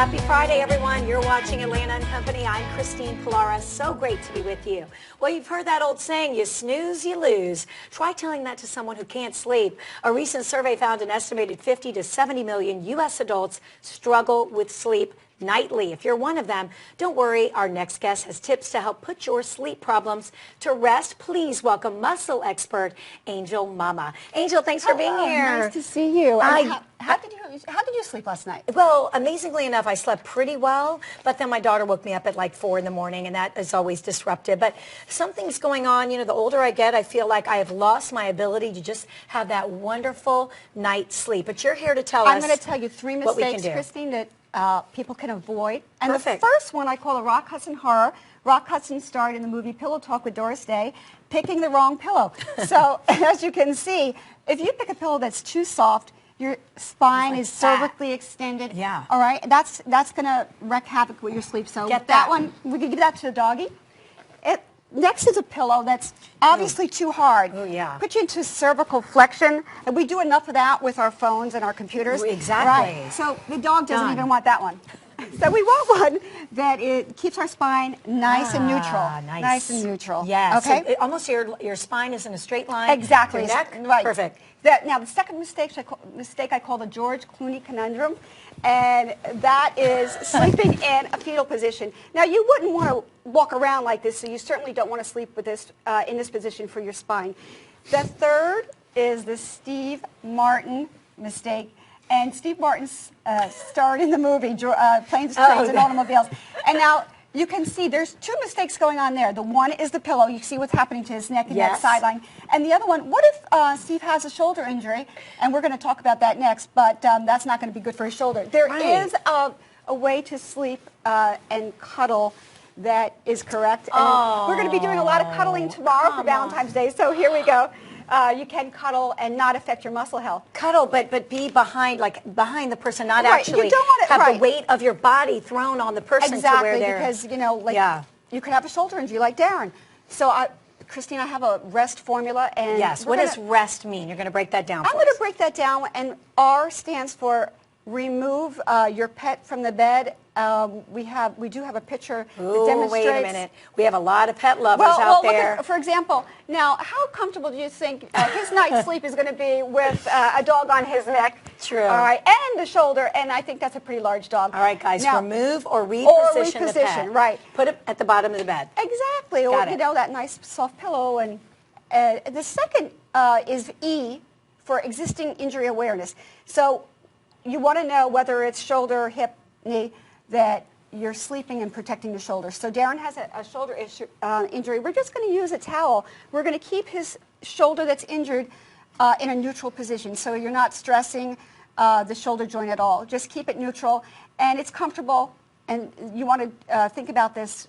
Happy Friday, everyone. You're watching Atlanta & Company. I'm Christine Pilara. So great to be with you. Well, you've heard that old saying, you snooze, you lose. Try telling that to someone who can't sleep. A recent survey found an estimated 50 to 70 million U.S. adults struggle with sleep nightly. If you're one of them, don't worry. Our next guest has tips to help put your sleep problems to rest. Please welcome muscle expert Angel Mama. Angel, thanks for being here. Nice to see you. How did you sleep last night? Well, amazingly enough, I slept pretty well, but then my daughter woke me up at like 4 in the morning, and that is always disruptive. But something's going on. You know, the older I get, I feel like I have lost my ability to just have that wonderful night's sleep. But you're here to tell us. I'm going to tell you 3 mistakes, Christine, that people can avoid. And Perfect. The first one I call a Rock Hudson horror. Rock Hudson starred in the movie Pillow Talk with Doris Day, picking the wrong pillow. So as you can see, if you pick a pillow that's too soft, your spine is cervically extended. Yeah. All right. That's going to wreak havoc with your sleep. So Get that one, we can give that to the doggy. Next is a pillow that's obviously too hard. Oh, yeah. Put you into cervical flexion. And we do enough of that with our phones and our computers. Exactly. Right. So the dog doesn't even want that one. So we want one that it keeps our spine nice and neutral. Nice. Nice and neutral. Yes. Okay. So almost your spine is in a straight line. Exactly. Your neck. Right. Perfect. Now the second mistake I call the George Clooney conundrum, and that is sleeping in a fetal position. Now you wouldn't want to walk around like this, so you certainly don't want to sleep with this in this position for your spine. The third is the Steve Martin mistake. And Steve Martin starred in the movie Planes, Trains, and Automobiles. And now you can see there's 2 mistakes going on there. The one is the pillow. You see what's happening to his neck and that sideline. And the other one, what if Steve has a shoulder injury? And we're going to talk about that next, but that's not going to be good for his shoulder. There is a way to sleep and cuddle that is correct. And we're going to be doing a lot of cuddling tomorrow for Valentine's Day, so here we go. You can cuddle and not affect your muscle health. Cuddle, but be behind the person, not actually you don't want to, have the weight of your body thrown on the person. Exactly, to where because you could have a shoulder injury like Darren. So, Christine, I have a rest formula, and yes. What does rest mean? You're going to break that down. I'm going to break that down, and R stands for remove your pet from the bed. We do have a picture that demonstrates. Wait a minute. We have a lot of pet lovers out there. Look at, for example, now how comfortable do you think his night's sleep is going to be with a dog on his neck? True. All right, and the shoulder, and I think that's a pretty large dog. All right, guys, now, remove or reposition the pet. Right. Put it at the bottom of the bed. Exactly. Got or it. You know, that nice soft pillow. And the second is E for existing injury awareness. So you want to know whether it's shoulder, hip, knee, that you're sleeping and protecting the shoulder. So Darren has a shoulder injury. We're just going to use a towel. We're going to keep his shoulder that's injured in a neutral position. So you're not stressing the shoulder joint at all. Just keep it neutral, and it's comfortable. And you want to think about this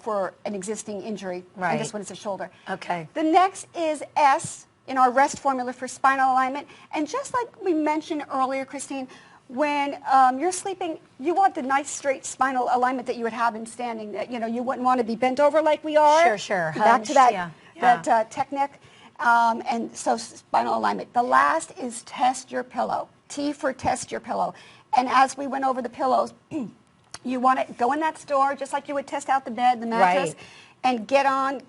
for an existing injury. Right. And this one is a shoulder. Okay. The next is S in our rest formula for spinal alignment. And just like we mentioned earlier, Christine, when you're sleeping, you want the nice straight spinal alignment that you would have in standing. That you wouldn't want to be bent over like we are. Sure. Back to that technique. And so spinal alignment. The last is test your pillow. T for test your pillow. And as we went over the pillows, you want to go in that store just like you would test out the bed, the mattress, and get on,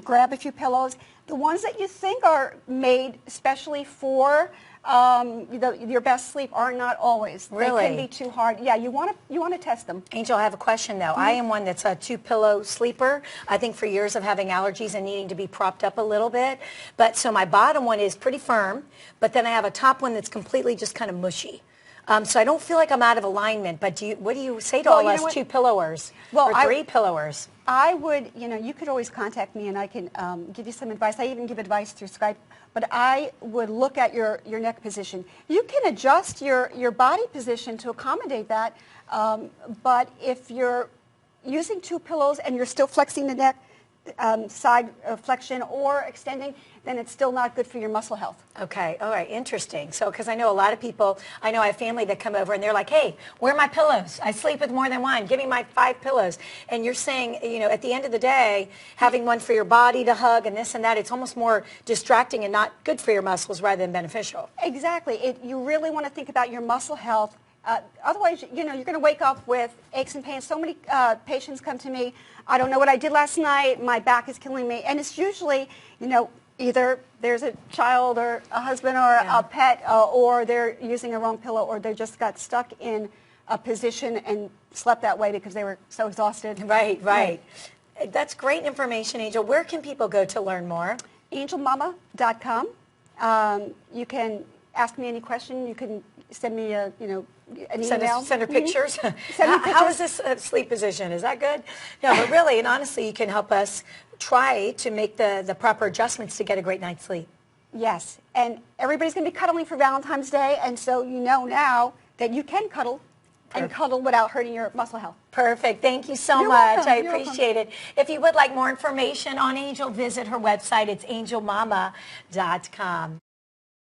grab a few pillows. The ones that you think are made especially for your best sleep are not always. Really? They can be too hard. Yeah, you want to test them. Angel, I have a question though. I am one that's a 2-pillow sleeper. I think for years of having allergies and needing to be propped up a little bit. But so my bottom one is pretty firm, but then I have a top one that's completely just kind of mushy. So I don't feel like I'm out of alignment, but what do you say to all us 2-pillowers or 3-pillowers? I would, you could always contact me and I can give you some advice. I even give advice through Skype, but I would look at your neck position. You can adjust your body position to accommodate that, but if you're using 2 pillows and you're still flexing the neck, side flexion or extending, then it's still not good for your muscle health. Okay, all right, interesting. So, because I know a lot of people, I know I have family that come over and they're like, hey, where are my pillows? I sleep with more than one. Give me my 5 pillows. And you're saying, at the end of the day, having one for your body to hug and this and that, it's almost more distracting and not good for your muscles rather than beneficial. Exactly. You really want to think about your muscle health Otherwise, you know, you're going to wake up with aches and pains. So many patients come to me, I don't know what I did last night, my back is killing me. And it's usually, you know, either there's a child or a husband or a pet, or they're using a wrong pillow, or they just got stuck in a position and slept that way because they were so exhausted. Right. That's great information, Angel. Where can people go to learn more? angelmama.com. You can ask me any question. You can send me an email. Send her pictures. Send me pictures. How is this sleep position? Is that good? No, but really and honestly, you can help us try to make the proper adjustments to get a great night's sleep. Yes, and everybody's going to be cuddling for Valentine's Day, and so you know now that you can cuddle and cuddle without hurting your muscle health. Perfect. Thank you so You're much. welcome. I You're appreciate it. If you would like more information on Angel, visit her website. It's angelmama.com.